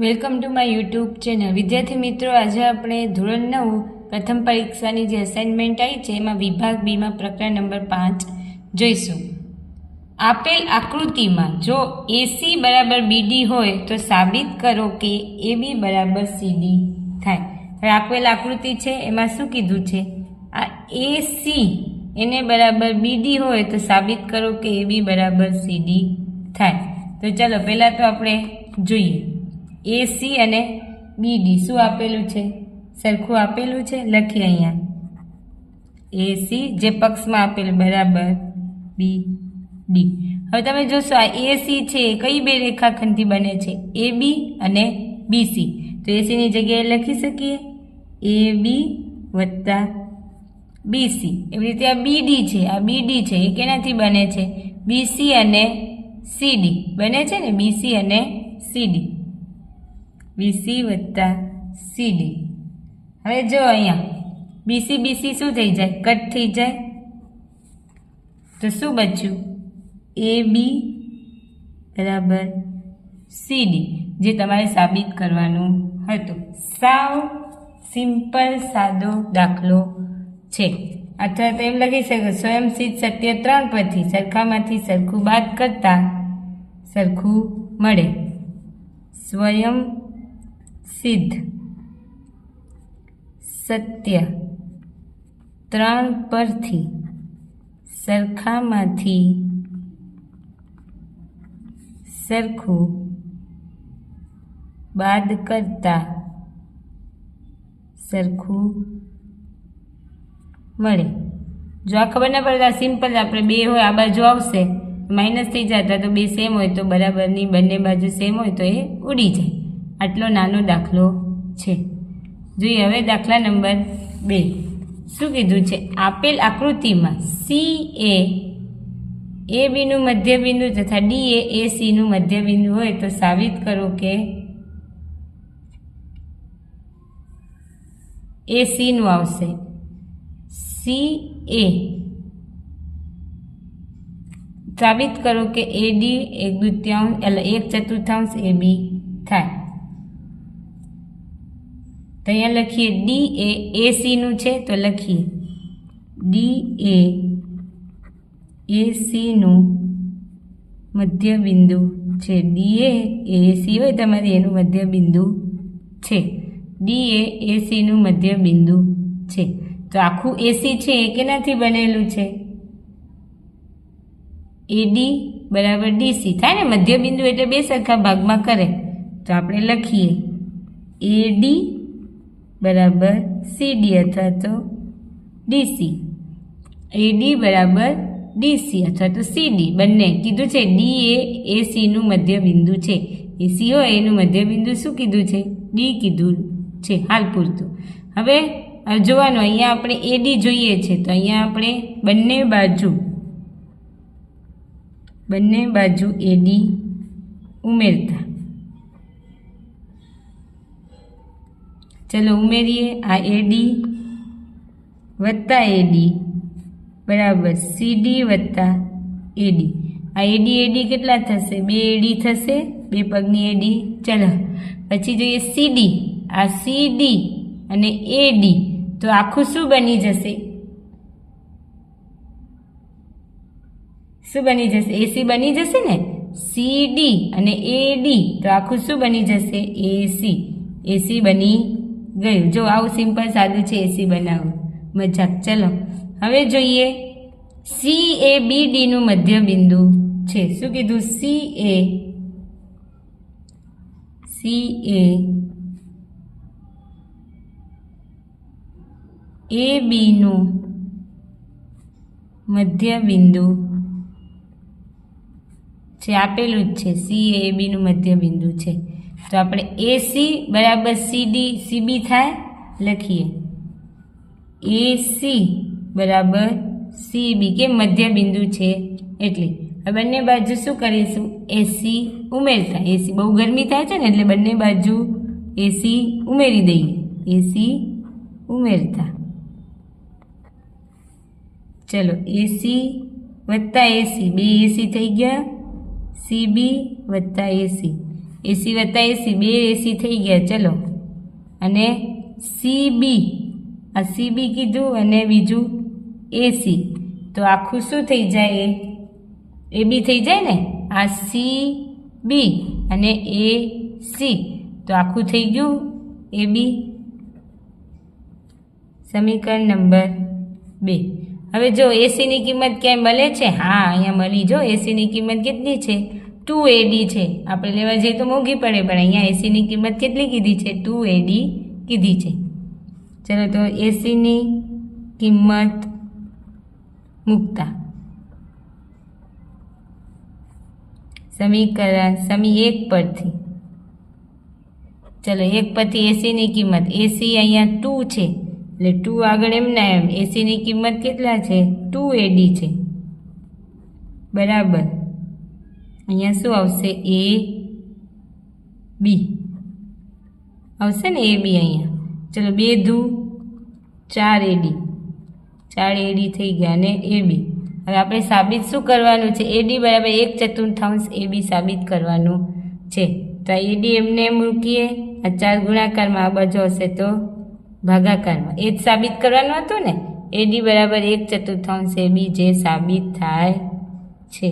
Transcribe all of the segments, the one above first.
Welcome to my YouTube channel. વિદ્યાર્થી મિત્રો, આજે આપણે ધોરણ 9 પ્રથમ પરીક્ષાની જે અસાઇનમેન્ટ આવી છે એમાં વિભાગ બીમાં પ્રકરણ નંબર 5 જોઈશું. આપેલ આકૃતિમાં જો AC બરાબર BD હોય તો સાબિત કરો કે AB બરાબર CD થાય. હવે આપેલ આકૃતિ છે એમાં શું કીધું છે? આ AC એને બરાબર BD હોય તો સાબિત કરો કે AB બરાબર CD થાય. તો ચાલો પહેલાં તો આપણે જોઈએ AC અને BD શું આપેલું છે, સરખું આપેલું છે. લખીએ અહીંયા AC જે પક્ષમાં આપેલું બરાબર BD. હવે તમે જોશો આ AC છે કઈ બે રેખાખંડથી બને છે? AB અને BC. તો AC ની જગ્યાએ લખી શકીએ AB વત્તા BC. એવી રીતે આ BD છે, આ BD છે એ કેનાથી બને છે? BC અને CD બને છે ને, BC અને CD, BC વત્તા CD. હવે જો અહીંયા BC BC શું થઈ જાય? કટ થઈ જાય. તો શું બચ્યું? AB બરાબર CD, જે તમારે સાબિત કરવાનું હતું. સાવ સિમ્પલ સાદો દાખલો છે. અથવા તો એમ લખી શકો સ્વયંસિદ્ધ સત્ય 3 પરથી સરખામાંથી સરખું બાદ કરતા સરખું મળે. સ્વયં સિદ્ધ સત્ય 3 પરથી સરખામાંથી સરખું બાદ કરતા સરખું મળે. જો આ ખબર ના પડે સિમ્પલ આપણે 2 હોય આ બાજુ આવશે માઇનસ થઈ જતા, તો 2 સેમ હોય તો બરાબરની બંને બાજુ સેમ હોય તો એ ઉડી જાય. આટલો નાનો દાખલો છે. જોઈએ હવે દાખલા નંબર 2. શું કીધું છે? આપેલ આકૃતિમાં C એ AB નું મધ્યબિંદુ તથા D એ AC નું મધ્યબિંદુ હોય તો સાબિત કરો કે AC નું આવશે. CA સાબિત કરો કે AD 1/4 AB થાય. તો અહીંયા લખીએ D એ AC નું છે તો લખીએ D એ AC નું મધ્યબિંદુ છે. D એ AC હોય તમારે એનું મધ્યબિંદુ છે. D એ AC નું મધ્યબિંદુ છે. તો આખું AC છે એ કેનાથી બનેલું છે? AD બરાબર DC થાય ને, મધ્યબિંદુ એટલે 2 સરખા ભાગમાં કરે. તો આપણે લખીએ AD બરાબર CD અથવા તો DC. AD બરાબર DC અથવા તો CD બંને કીધું છે. D એ AC નું મધ્યબિંદુ છે. AC હોય એનું મધ્યબિંદુ શું કીધું છે? D કીધું છે હાલ પૂરતું. હવે જોવાનું અહીંયા આપણે AD જોઈએ છે તો અહીંયા આપણે બંને બાજુ AD ઉમેરતા. ચલો ઉમેરીએ. આ AD વત્તા AD બરાબર CD વત્તા AD. આ AD કેટલા થશે? 2 AD થશે, 2 પગની AD. ચલો પછી જોઈએ CD. આ CD અને AD તો આખું શું બની જશે? શું બની જશે? AC બની જશે ને. CD અને AD તો આખું શું બની જશે? AC. AC બની ગયું. જો આવું સિમ્પલ સાદું છે AC બનાવવું. મજાક. ચલો હવે જોઈએ C એ BD નું મધ્યબિંદુ છે. શું કીધું? C એ AB નું મધ્યબિંદુ છે. આપેલું જ છે C એ AB નું મધ્યબિંદુ છે. તો આપણે AC બરાબર CB થાય. લખીએ AC બરાબર CB, કે મધ્યબિંદુ છે એટલે. હવે બંને બાજુ શું કરીશું? AC ઉમેરતા. AC બહુ ગરમી થાય છે ને એટલે બંને બાજુ AC ઉમેરી દઈએ. AC ઉમેરતા. ચલો AC વત્તા AC 2 AC થઈ ગયા. CB વત્તા AC એસી વત્તા એસી, 2 એસી થઈ ગયા. ચલો, અને સીબી, આ સીબી કીધું અને બીજું એસી, તો આખું શું થઈ જાય? એ બી થઈ જાય ને. આ સી બી અને એ સી, તો આખું થઈ ગયું એ બી. સમીકરણ નંબર 2. હવે જો એસીની કિંમત ક્યાંય મળે છે? હા, અહીંયા મળી. જો એસીની કિંમત કેટલી છે? 2AD છે. આપણે લેવા જઈએ તો મોંઘી પડે, પણ અહીંયા એસીની કિંમત કેટલી કીધી છે? 2AD કીધી છે. ચલો, તો એસીની કિંમત મૂકતા સમીકરણ સમી 1 પરથી, ચલો 1 પરથી એસીની કિંમત, એસી અહીંયા 2 છે એટલે 2 આગળ એમના એમ, એસીની કિંમત કેટલા છે? 2AD છે, બરાબર. અહીંયા શું આવશે? એ બી આવશે ને, એ બી અહીંયા. ચલો, 2 દુ 4AD, 4AD થઈ ગયા અને એ બી. હવે આપણે સાબિત શું કરવાનું છે? એડી બરાબર 1/4 એ બી સાબિત કરવાનું છે. તો એડી એમને મૂકીએ, આ 4 ગુણાકારમાં, આ બાજુ હશે તો ભાગાકારમાં. એ જ સાબિત કરવાનું હતું ને. એડી બરાબર 1/4 એ બી જે સાબિત થાય છે.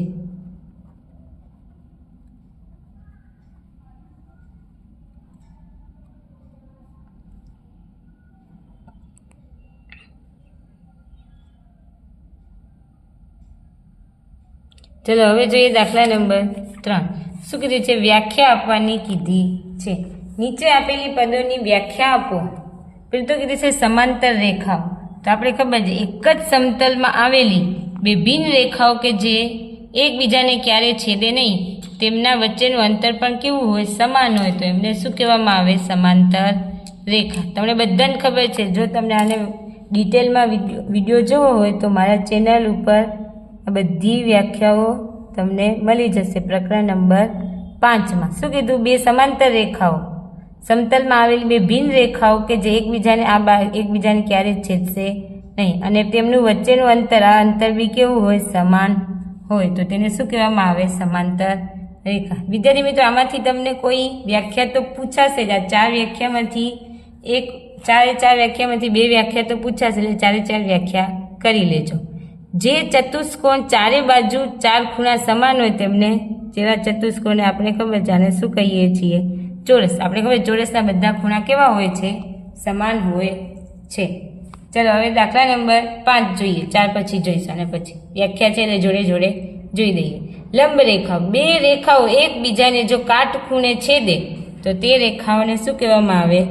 ચલો, હવે જોઈએ દાખલા નંબર 3. શું કીધું છે? વ્યાખ્યા આપવાની કીધી છે. નીચે આપેલી પદોની વ્યાખ્યા આપો. પેલું તો કીધું છે સમાંતર રેખાઓ. તો આપણે ખબર છે એક જ સમતલમાં આવેલી બે ભિન્ન રેખાઓ કે જે એકબીજાને ક્યારે છેદે નહીં, તેમના વચ્ચેનું અંતર પણ કેવું હોય? સમાન હોય. તો એમને શું કહેવામાં આવે? સમાંતર રેખા. તમને બધાને ખબર છે. જો તમને આને ડિટેલમાં વિડીયો જોવો હોય તો મારા ચેનલ ઉપર આ બધી વ્યાખ્યાઓ તમને મળી જશે. પ્રકરણ નંબર 5માં શું કીધું? બે સમાંતર રેખાઓ, સમતલમાં આવેલી બે ભિન્ન રેખાઓ કે જે એકબીજાને ક્યારે છેદશે નહીં, અને તેમનું વચ્ચેનું અંતર, આ અંતર બી કેવું હોય? સમાન હોય. તો તેને શું કહેવામાં આવે? સમાંતર રેખા. વિદ્યાર્થી મિત્રો, આમાંથી તમને કોઈ વ્યાખ્યા તો પૂછાશે જ. આ 4 વ્યાખ્યામાંથી ચારે 4 વ્યાખ્યામાંથી 2 વ્યાખ્યા તો પૂછાશે, એટલે 4 વ્યાખ્યા કરી લેજો. જે ચતુષ્કોણ ચારે બાજુ 4 ખૂણા સમાન હોય તેમને, જેવા ચતુષ્કોણને આપણે ખબર છે આને શું કહીએ છીએ? ચોરસ. આપણે ખબર ચોરસના બધા ખૂણા કેવા હોય છે? સમાન હોય છે. ચલો, હવે દાખલા નંબર 5 જોઈએ. 4 પછી જોઈશું અને પછી વ્યાખ્યા છે એટલે જોડે જોડે જોઈ દઈએ. લંબ રેખાઓ. બે રેખાઓ એકબીજાને જો કાટખૂણે છેદે તો તે રેખાઓને શું કહેવામાં આવે?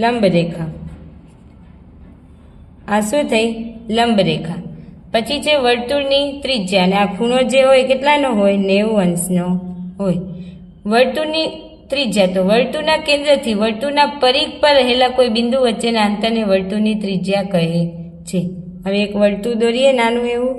લંબ રેખા. આ શું થઈ? લંબ રેખા. પછી છે વર્તુળની ત્રિજ્યા, અને આ ખૂણો જે હોય કેટલાનો હોય? 90 અંશનો હોય. વર્તુળની ત્રિજ્યા, તો વર્તુળના કેન્દ્રથી વર્તુળના પરિઘ પર રહેલા કોઈ બિંદુ વચ્ચેના અંતરને વર્તુળની ત્રિજ્યા કહે છે. હવે એક વર્તુળ દોરીએ નાનું એવું.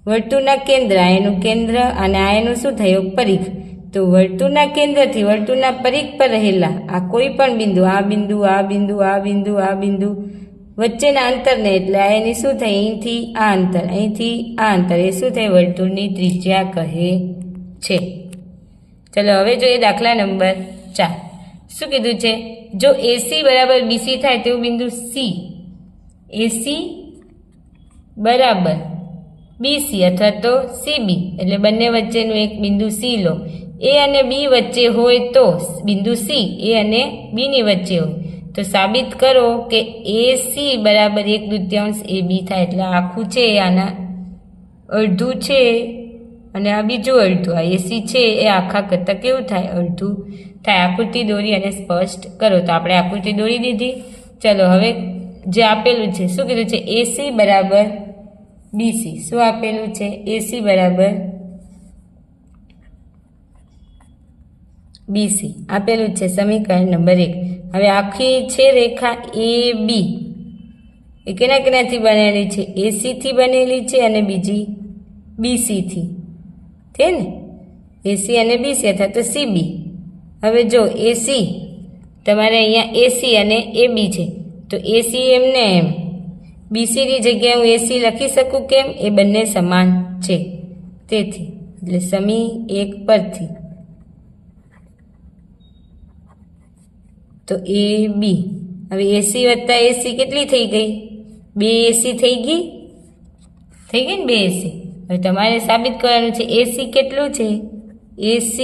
વર્તુળના કેન્દ્ર, આ એનું કેન્દ્ર અને આ એનું શું થયું? પરિઘ. તો વર્તુળના કેન્દ્રથી વર્તુળના પરિઘ પર રહેલા આ કોઈ પણ બિંદુ, આ બિંદુ, આ બિંદુ, આ બિંદુ, આ બિંદુ વચ્ચેના અંતરને, એટલે આ એની શું થાય? અહીંથી આ અંતર, અહીંથી આ અંતર, એ શું થાય? વર્તુળની ત્રિજ્યા કહે છે. ચલો, હવે જોઈએ દાખલા નંબર 4. શું કીધું છે? જો એસી બરાબર બીસી થાય તેવું બિંદુ સી, એસી બરાબર બીસી અથવા તો સીબી, એટલે બંને વચ્ચેનું એક બિંદુ સી લો. એ અને બી વચ્ચે હોય તો બિંદુ સી એ અને બીની વચ્ચે હોય તો સાબિત કરો કે એસી બરાબર 1/2 એ બી થાય. એટલે આખું છે આના અડધું છે અને આ બીજું અડધું. આ એસી છે એ આખા કરતાં કેવું થાય? અડધું થાય. આકૃતિ દોરી અને સ્પષ્ટ કરો. તો આપણે આકૃતિ દોરી દીધી. ચલો, હવે જે આપેલું છે શું કીધું છે? એસી બરાબર બીસી. શું આપેલું છે? એસી બરાબર બીસી આપેલું છે. સમીકરણ નંબર 1. હવે આખી છે રેખા એ બી, એ કેનાથી બનેલી છે? એસીથી બનેલી છે અને બીજી બીસીથી છે ને, એસી અને બીસી અથવા તો સીબી. હવે જો એસી તમારે અહીંયા એસી અને એ બી છે, તો એસી એમને એમ, બીસીની જગ્યાએ હું એસી લખી શકું. કેમ? એ બંને સમાન છે તેથી. એટલે સમી 1 પરથી તો AB. હવે AC વત્તા AC કેટલી થઈ ગઈ? 2AC થઈ ગઈ ને 2AC. હવે તમારે સાબિત કરવાનું છે AC કેટલું છે? AC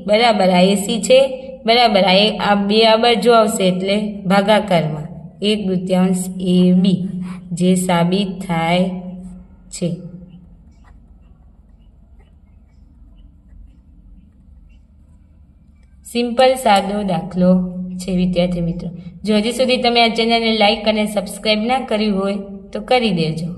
બરાબર આ AC છે બરાબર આ બે આ બાજુ આવશે એટલે ભાગાકારમાં 1/2 AB જે સાબિત થાય છે. સિમ્પલ સાદો દાખલો છે વિદ્યાર્થી મિત્રો. જો હજી સુધી તમે આ ચેનલને લાઈક અને સબસ્ક્રાઈબ ના કર્યું હોય તો કરી દેજો.